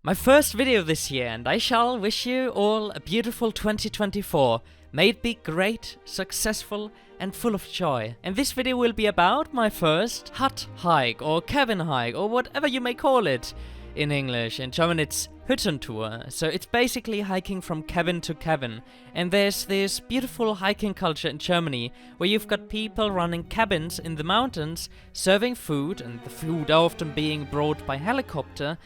My first video this year, and I shall wish you all a beautiful 2024. May it be great, successful, and full of joy. And this video will be about my first hut hike, or cabin hike, or whatever you may call it in English. In German it's Hüttentour. So it's basically hiking from cabin to cabin. And there's this beautiful hiking culture in Germany, where you've got people running cabins in the mountains, serving food, and the food often being brought by helicopter,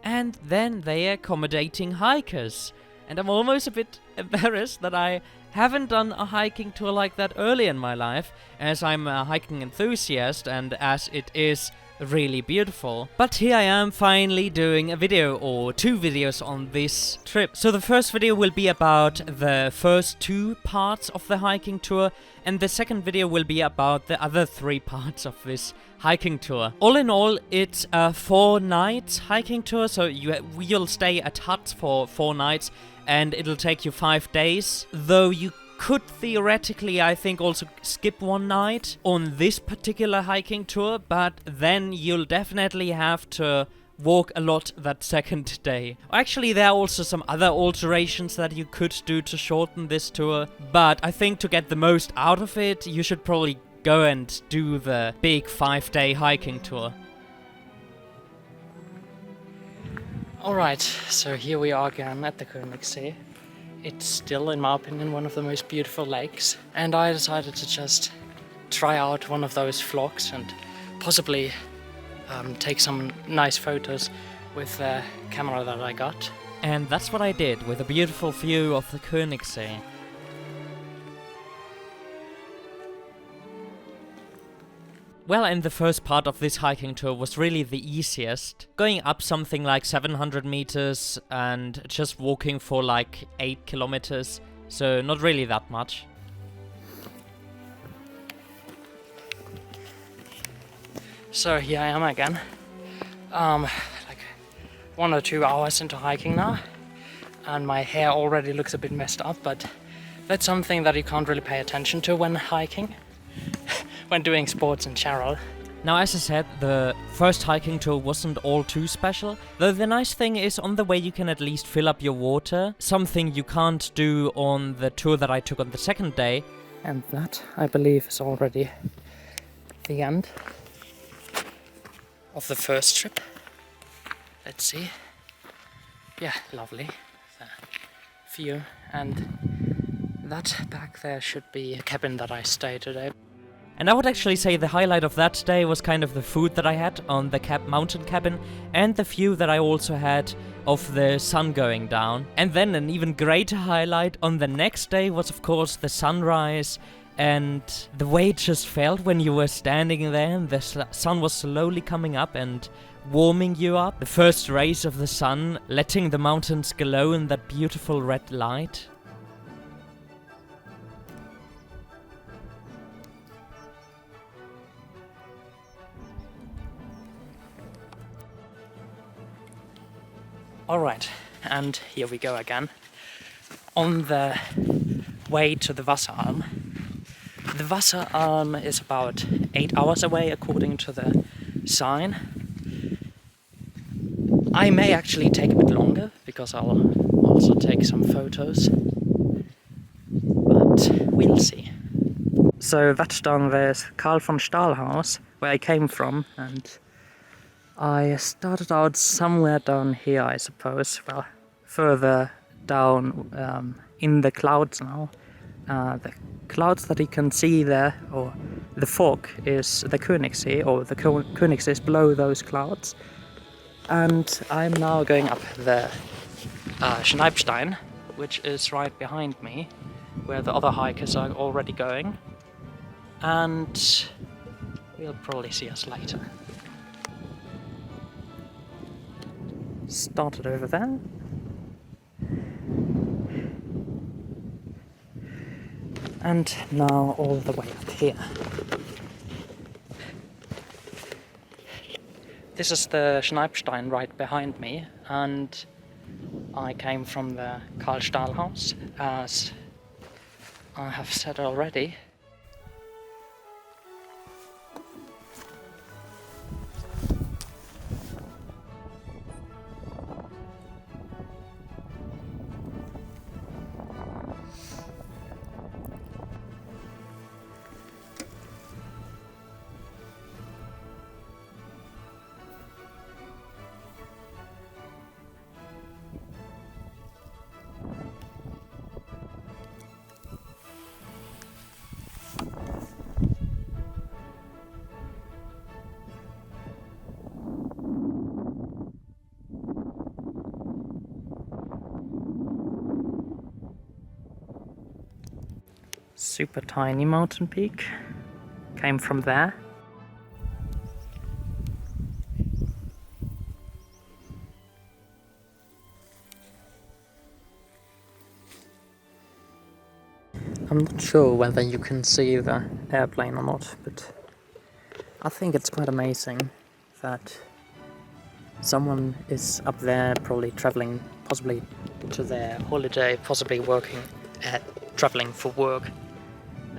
and then they are accommodating hikers. And I'm almost a bit embarrassed that I haven't done a hiking tour like that early in my life, as I'm a hiking enthusiast and as it is really beautiful. But here I am finally doing a video or two videos on this trip. So the first video will be about the first two parts of the hiking tour, and the second video will be about the other three parts of this hiking tour. All in all, it's a 4 nights hiking tour, so you'll stay at huts for 4 nights and it'll take you 5 days, though you could theoretically, I think, also skip 1 night on this particular hiking tour, but then you'll definitely have to walk a lot that second day. Actually, there are also some other alterations that you could do to shorten this tour, but I think to get the most out of it, you should probably go and do the big 5-day hiking tour. Alright, so here we are again at the Königssee. It's still, in my opinion, one of the most beautiful lakes, and I decided to just try out one of those vlogs and possibly take some nice photos with the camera that I got. And that's what I did, with a beautiful view of the Königssee. Well, and the first part of this hiking tour was really the easiest. Going up something like 700 meters and just walking for like 8 kilometers, so not really that much. So here I am again, like 1 or 2 hours into hiking now, and my hair already looks a bit messed up, but that's something that you can't really pay attention to when hiking. When doing sports in general. Now, as I said, the first hiking tour wasn't all too special, though the nice thing is on the way you can at least fill up your water, something you can't do on the tour that I took on the second day. And that, I believe, is already the end of the first trip. Let's see. Yeah, lovely. The view, and that back there should be a cabin that I stay today. And I would actually say the highlight of that day was kind of the food that I had on the mountain cabin, and the view that I also had of the sun going down. And then an even greater highlight on the next day was, of course, the sunrise, and the way it just felt when you were standing there and the sun was slowly coming up and warming you up. The first rays of the sun letting the mountains glow in that beautiful red light. Alright, and here we go again. On the way to the Wasserarm. The Wasserarm is about 8 hours away according to the sign. I may actually take a bit longer, because I'll also take some photos. But we'll see. So that down there is Carl-von-Stahl-Haus, where I came from, and I started out somewhere down here, I suppose. Well, further down in the clouds now. The clouds that you can see there, or the fog, is the Königssee, or the Königssee is below those clouds. And I'm now going up the Schneibstein, which is right behind me, where the other hikers are already going. And we'll probably see us later. Started over there. And now all the way up here. This is the Schneibstein right behind me, and I came from the Carl-von-Stahl-Haus, as I have said already. super tiny mountain peak came from there. I'm not sure whether you can see the airplane or not, but I think it's quite amazing that someone is up there, probably traveling, possibly to their holiday, possibly working traveling for work,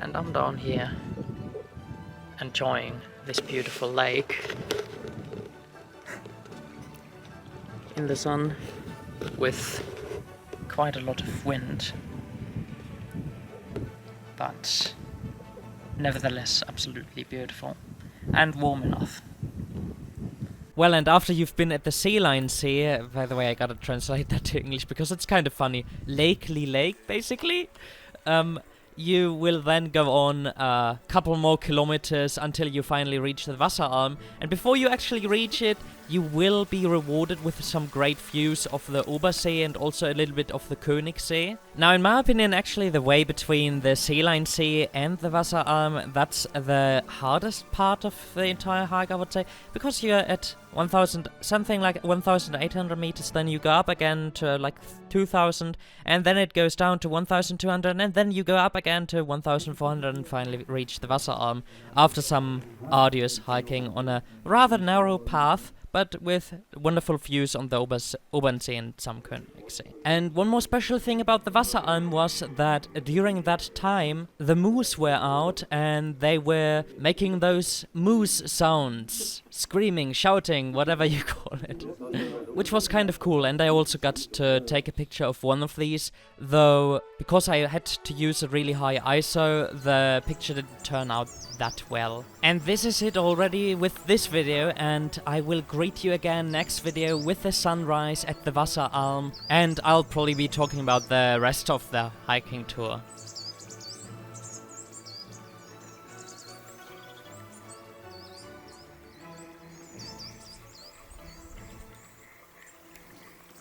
and I'm down here enjoying this beautiful lake in the sun with quite a lot of wind, but nevertheless absolutely beautiful and warm enough. Well, and after you've been at the Sea Lion Sea, by the way, I gotta translate that to English because it's kind of funny. Lakely Lake, basically. You will then go on a couple more kilometers until you finally reach the Wasserarm. And before you actually reach it, you will be rewarded with some great views of the Obersee and also a little bit of the Königssee. Now, in my opinion, actually, the way between the Sea Lion Sea and the Wasserarm, that's the hardest part of the entire hike, I would say. Because you're at 1,000, something like 1,800 meters, then you go up again to like 2,000, and then it goes down to 1,200, and then you go up again to 1,400 and finally reach the Wasserarm after some arduous hiking on a rather narrow path, but with wonderful views on the Obernsee and some Königssee. And one more special thing about the Wasserarm was that during that time the moose were out and they were making those moose sounds, screaming, shouting, whatever you call it, which was kind of cool. And I also got to take a picture of one of these, though because I had to use a really high ISO, the picture didn't turn out that well. And this is it already with this video, and I will greet you again next video with the sunrise at the Wasserarm, and I'll probably be talking about the rest of the hiking tour.